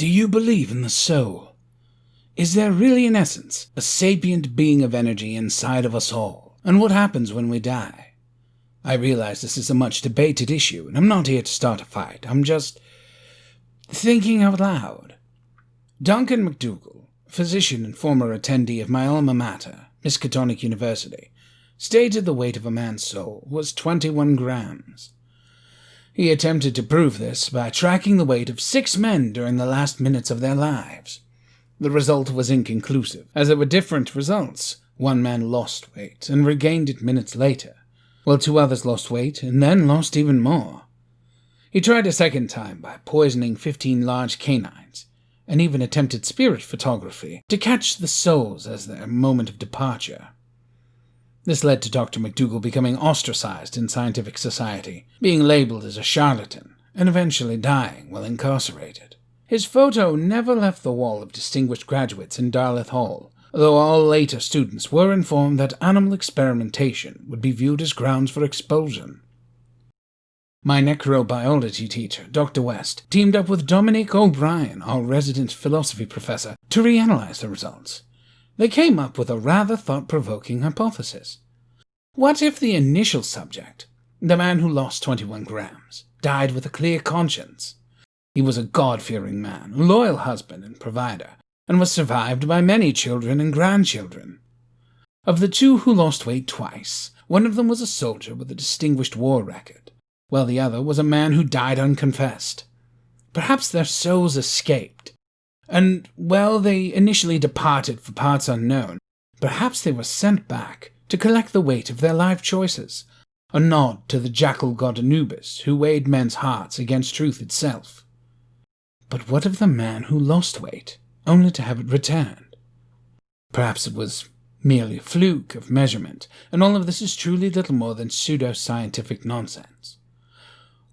Do you believe in the soul? Is there really, in essence, a sapient being of energy inside of us all? And what happens when we die? I realize this is a much debated issue, and I'm not here to start a fight. I'm just thinking out loud. Duncan McDougall, physician and former attendee of my alma mater, Miskatonic University, stated the weight of a man's soul was 21 grams. He attempted to prove this by tracking the weight of 6 men during the last minutes of their lives. The result was inconclusive, as there were different results. One man lost weight and regained it minutes later, while 2 others lost weight and then lost even more. He tried a second time by poisoning 15 large canines, and even attempted spirit photography to catch the souls as their moment of departure. This led to Dr. McDougall becoming ostracized in scientific society, being labeled as a charlatan, and eventually dying while incarcerated. His photo never left the wall of distinguished graduates in Dartmouth Hall, though all later students were informed that animal experimentation would be viewed as grounds for expulsion. My necrobiology teacher, Dr. West, teamed up with Dominic O'Brien, our resident philosophy professor, to reanalyze the results. They came up with a rather thought-provoking hypothesis. What if the initial subject, the man who lost 21 grams, died with a clear conscience? He was a God-fearing man, a loyal husband and provider, and was survived by many children and grandchildren. Of the 2 who lost weight twice, one of them was a soldier with a distinguished war record, while the other was a man who died unconfessed. Perhaps their souls escaped, and, while they initially departed for parts unknown, perhaps they were sent back to collect the weight of their life choices, a nod to the jackal god Anubis, who weighed men's hearts against truth itself. But what of the man who lost weight, only to have it returned? Perhaps it was merely a fluke of measurement, and all of this is truly little more than pseudo-scientific nonsense.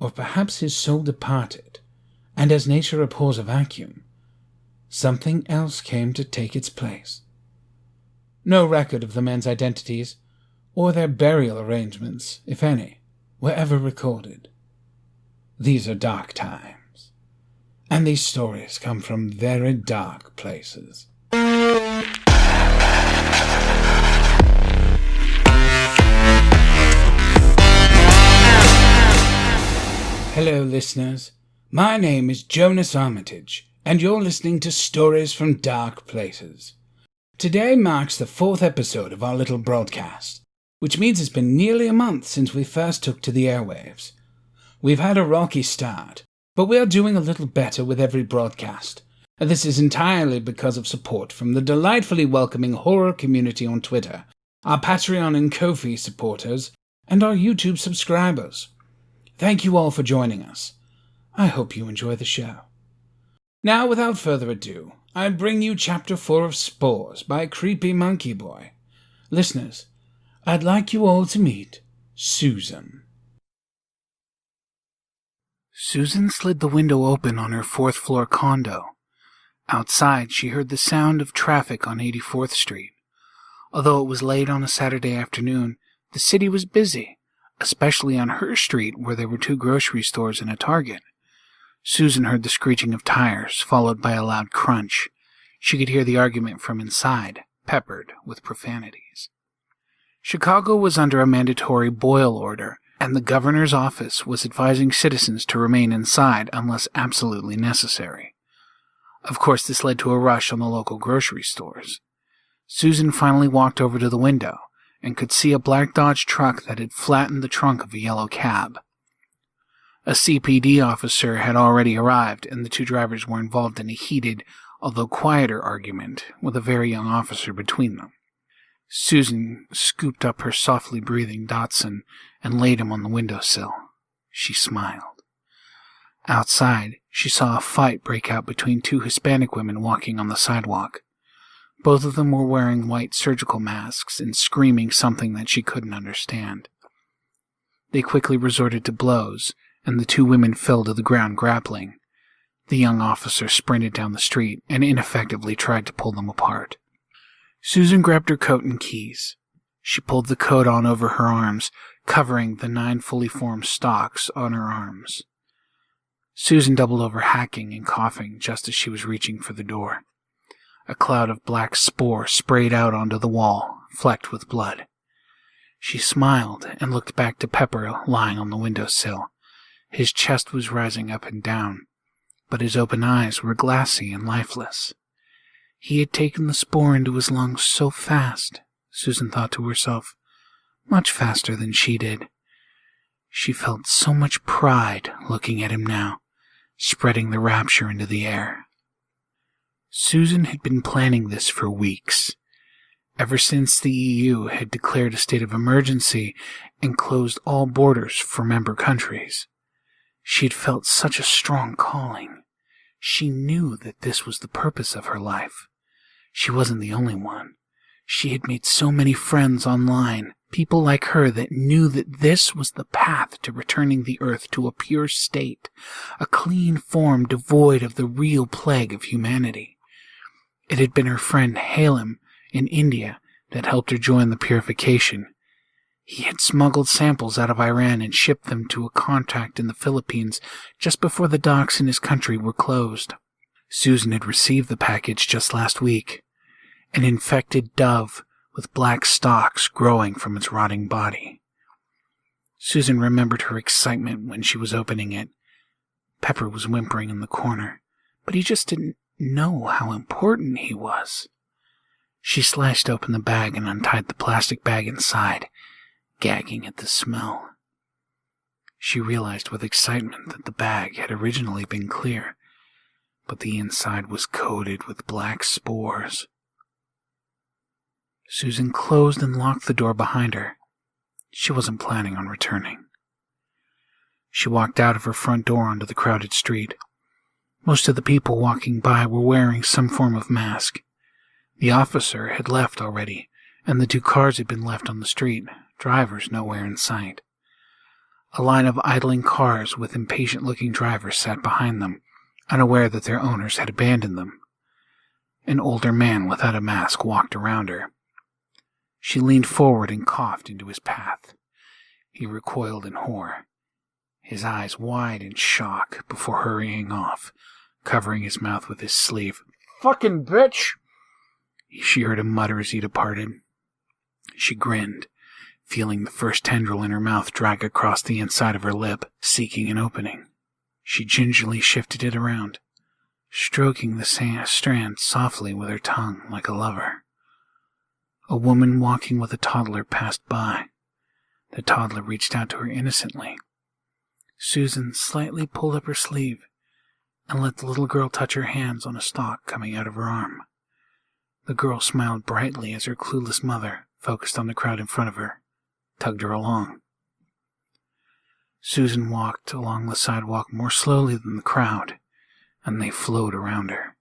Or perhaps his soul departed, and as nature abhors a vacuum, something else came to take its place. No record of the men's identities, or their burial arrangements, if any, were ever recorded. These are dark times, and these stories come from very dark places. Hello, listeners. My name is Johnas Armitage, and you're listening to Stories from Dark Places. Today marks the 4th episode of our little broadcast, which means it's been nearly a month since we first took to the airwaves. We've had a rocky start, but we are doing a little better with every broadcast, and this is entirely because of support from the delightfully welcoming horror community on Twitter, our Patreon and Ko-fi supporters, and our YouTube subscribers. Thank you all for joining us. I hope you enjoy the show. Now, without further ado, I bring you Chapter 4 of Spores by Creepimonkeiboi. Listeners, I'd like you all to meet Susan. Susan slid the window open on her 4th-floor condo. Outside, she heard the sound of traffic on 84th Street. Although it was late on a Saturday afternoon, the city was busy, especially on her street where there were 2 grocery stores and a Target. Susan heard the screeching of tires, followed by a loud crunch. She could hear the argument from inside, peppered with profanities. Chicago was under a mandatory boil order, and the governor's office was advising citizens to remain inside unless absolutely necessary. Of course, this led to a rush on the local grocery stores. Susan finally walked over to the window and could see a black Dodge truck that had flattened the trunk of a yellow cab. A CPD officer had already arrived, and the 2 drivers were involved in a heated, although quieter argument, with a very young officer between them. Susan scooped up her softly breathing Dachshund and laid him on the windowsill. She smiled. Outside, she saw a fight break out between 2 Hispanic women walking on the sidewalk. Both of them were wearing white surgical masks and screaming something that she couldn't understand. They quickly resorted to blows, and the 2 women fell to the ground grappling. The young officer sprinted down the street and ineffectively tried to pull them apart. Susan grabbed her coat and keys. She pulled the coat on over her arms, covering the 9 fully formed stalks on her arms. Susan doubled over, hacking and coughing just as she was reaching for the door. A cloud of black spore sprayed out onto the wall, flecked with blood. She smiled and looked back to Pepper lying on the windowsill. His chest was rising up and down, but his open eyes were glassy and lifeless. He had taken the spore into his lungs so fast, Susan thought to herself, much faster than she did. She felt so much pride looking at him now, spreading the rapture into the air. Susan had been planning this for weeks, ever since the EU had declared a state of emergency and closed all borders for member countries. She had felt such a strong calling. She knew that this was the purpose of her life. She wasn't the only one. She had made so many friends online, people like her that knew that this was the path to returning the earth to a pure state, a clean form devoid of the real plague of humanity. It had been her friend Halem in India that helped her join the purification. He had smuggled samples out of Iran and shipped them to a contact in the Philippines just before the docks in his country were closed. Susan had received the package just last week, an infected dove with black stalks growing from its rotting body. Susan remembered her excitement when she was opening it. Pepper was whimpering in the corner, but he just didn't know how important he was. She sliced open the bag and untied the plastic bag inside, gagging at the smell. She realized with excitement that the bag had originally been clear, but the inside was coated with black spores. Susan closed and locked the door behind her. She wasn't planning on returning. She walked out of her front door onto the crowded street. Most of the people walking by were wearing some form of mask. The officer had left already, and the 2 cars had been left on the street, drivers nowhere in sight. A line of idling cars with impatient-looking drivers sat behind them, unaware that their owners had abandoned them. An older man without a mask walked around her. She leaned forward and coughed into his path. He recoiled in horror, his eyes wide in shock before hurrying off, covering his mouth with his sleeve. "Fucking bitch!" she heard him mutter as he departed. She grinned, feeling the first tendril in her mouth drag across the inside of her lip, seeking an opening. She gingerly shifted it around, stroking the strand softly with her tongue like a lover. A woman walking with a toddler passed by. The toddler reached out to her innocently. Susan slightly pulled up her sleeve and let the little girl touch her hands on a stalk coming out of her arm. The girl smiled brightly as her clueless mother, focused on the crowd in front of her, tugged her along. Susan walked along the sidewalk more slowly than the crowd, and they flowed around her.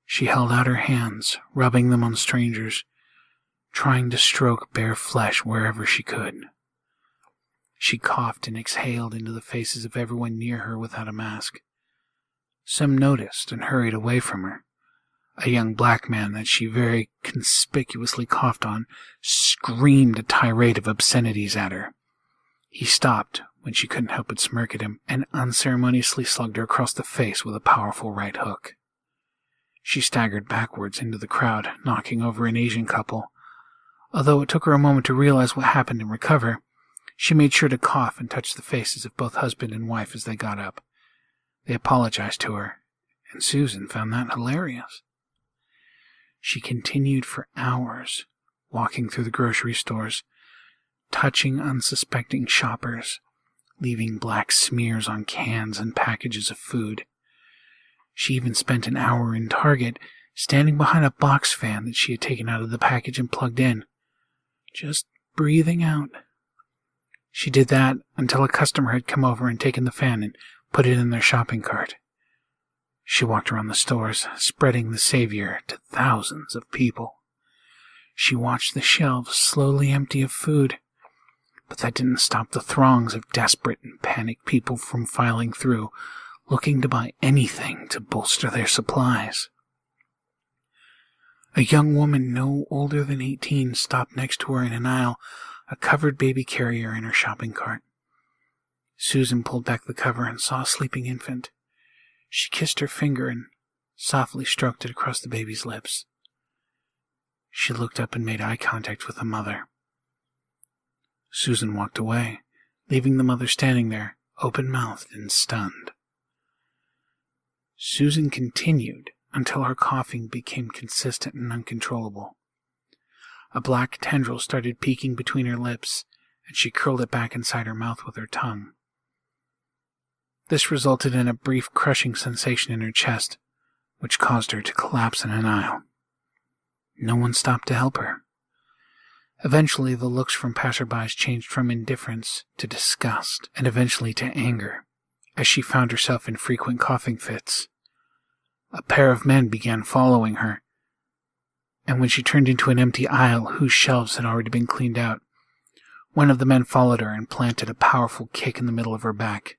She held out her hands, rubbing them on strangers, trying to stroke bare flesh wherever she could. She coughed and exhaled into the faces of everyone near her without a mask. Some noticed and hurried away from her. A young black man that she very conspicuously coughed on screamed a tirade of obscenities at her. He stopped when she couldn't help but smirk at him and unceremoniously slugged her across the face with a powerful right hook. She staggered backwards into the crowd, knocking over an Asian couple. Although it took her a moment to realize what happened and recover, she made sure to cough and touch the faces of both husband and wife as they got up. They apologized to her, and Susan found that hilarious. She continued for hours, walking through the grocery stores, touching unsuspecting shoppers, leaving black smears on cans and packages of food. She even spent an hour in Target, standing behind a box fan that she had taken out of the package and plugged in, just breathing out. She did that until a customer had come over and taken the fan and put it in their shopping cart. She walked around the stores, spreading the savior to thousands of people. She watched the shelves slowly empty of food, but that didn't stop the throngs of desperate and panicked people from filing through, looking to buy anything to bolster their supplies. A young woman no older than 18 stopped next to her in an aisle, a covered baby carrier in her shopping cart. Susan pulled back the cover and saw a sleeping infant. She kissed her finger and softly stroked it across the baby's lips. She looked up and made eye contact with the mother. Susan walked away, leaving the mother standing there, open-mouthed and stunned. Susan continued until her coughing became consistent and uncontrollable. A black tendril started peeking between her lips, and she curled it back inside her mouth with her tongue. This resulted in a brief crushing sensation in her chest, which caused her to collapse in an aisle. No one stopped to help her. Eventually, the looks from passerbys changed from indifference to disgust, and eventually to anger, as she found herself in frequent coughing fits. A pair of men began following her, and when she turned into an empty aisle whose shelves had already been cleaned out, one of the men followed her and planted a powerful kick in the middle of her back.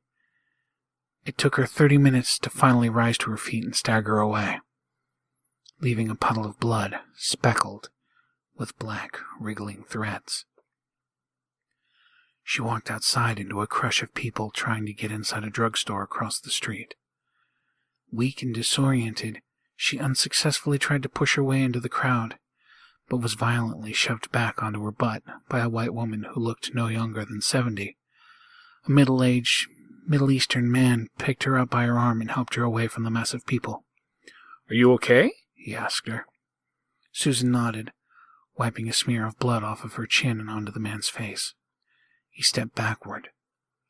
It took her 30 minutes to finally rise to her feet and stagger away, leaving a puddle of blood, speckled with black, wriggling threads. She walked outside into a crush of people trying to get inside a drugstore across the street. Weak and disoriented, she unsuccessfully tried to push her way into the crowd, but was violently shoved back onto her butt by a white woman who looked no younger than 70. A middle-aged, Middle Eastern man picked her up by her arm and helped her away from the mass of people. "Are you okay?" he asked her. Susan nodded, wiping a smear of blood off of her chin and onto the man's face. He stepped backward,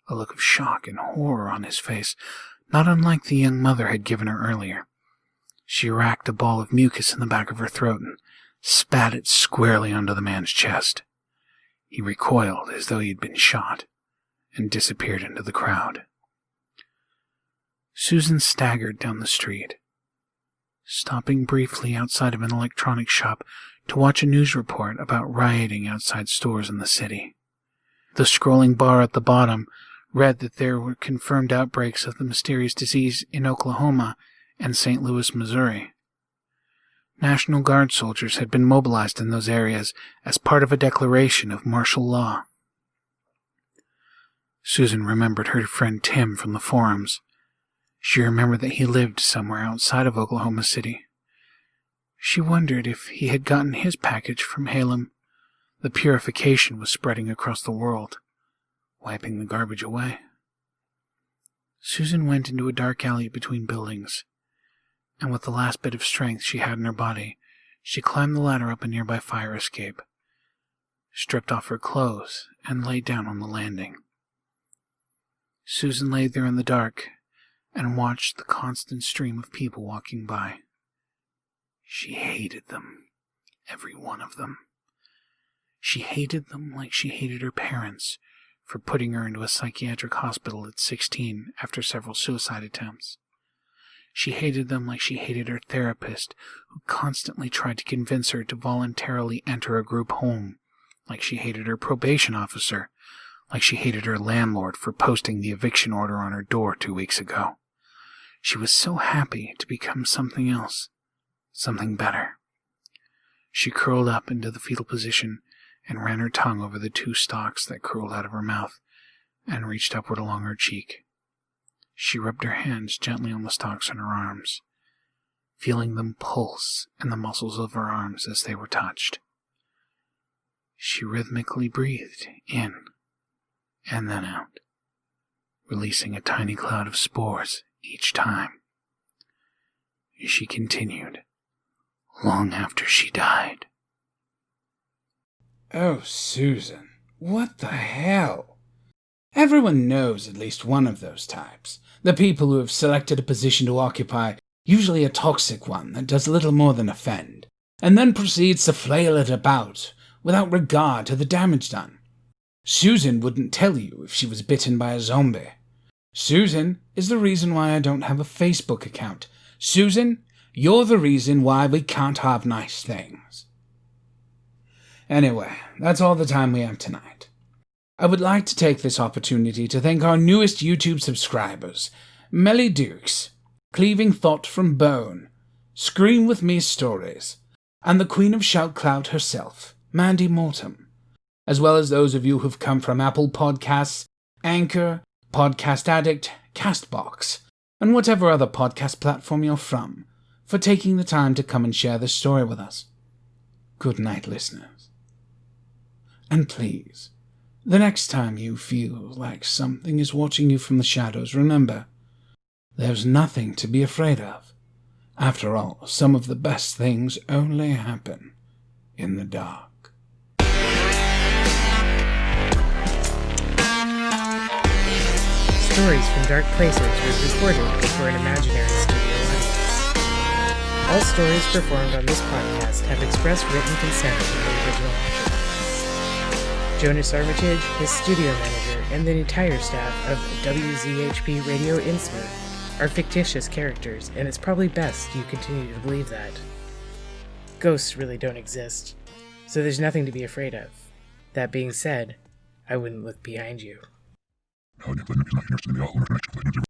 a look of shock and horror on his face, not unlike the young mother had given her earlier. She racked a ball of mucus in the back of her throat and spat it squarely onto the man's chest. He recoiled as though he had been shot and disappeared into the crowd. Susan staggered down the street, stopping briefly outside of an electronics shop to watch a news report about rioting outside stores in the city. The scrolling bar at the bottom read that there were confirmed outbreaks of the mysterious disease in Oklahoma and St. Louis, Missouri. National Guard soldiers had been mobilized in those areas as part of a declaration of martial law. Susan remembered her friend Tim from the forums. She remembered that he lived somewhere outside of Oklahoma City. She wondered if he had gotten his package from Halem. The purification was spreading across the world, wiping the garbage away. Susan went into a dark alley between buildings, and with the last bit of strength she had in her body, she climbed the ladder up a nearby fire escape, stripped off her clothes, and lay down on the landing. Susan lay there in the dark and watched the constant stream of people walking by. She hated them, every one of them. She hated them like she hated her parents for putting her into a psychiatric hospital at 16 after several suicide attempts. She hated them like she hated her therapist, who constantly tried to convince her to voluntarily enter a group home, like she hated her probation officer, like she hated her landlord for posting the eviction order on her door 2 weeks ago. She was so happy to become something else, something better. She curled up into the fetal position and ran her tongue over the 2 stalks that curled out of her mouth and reached upward along her cheek. She rubbed her hands gently on the stalks on her arms, feeling them pulse in the muscles of her arms as they were touched. She rhythmically breathed in and then out, releasing a tiny cloud of spores each time. She continued, long after she died. Oh, Susan, what the hell? Everyone knows at least one of those types. The people who have selected a position to occupy, usually a toxic one that does little more than offend, and then proceeds to flail it about without regard to the damage done. Susan wouldn't tell you if she was bitten by a zombie. Susan is the reason why I don't have a Facebook account. Susan, you're the reason why we can't have nice things. Anyway, that's all the time we have tonight. I would like to take this opportunity to thank our newest YouTube subscribers, Melly Dukes, Cleaving Thought from Bone, Scream With Me Stories, and the Queen of Shout Cloud herself, Mandy Mortem, as well as those of you who've come from Apple Podcasts, Anchor, Podcast Addict, Castbox, and whatever other podcast platform you're from, for taking the time to come and share this story with us. Good night, listeners. And please, the next time you feel like something is watching you from the shadows, remember, there's nothing to be afraid of. After all, some of the best things only happen in the dark. Stories from Dark Places was recorded before an imaginary studio audience. All stories performed on this podcast have express written consent from the original author. Johnas Armitage, his studio manager, and the entire staff of WZHP Radio Innsmouth are fictitious characters, and it's probably best you continue to believe that. Ghosts really don't exist, so there's nothing to be afraid of. That being said, I wouldn't look behind you.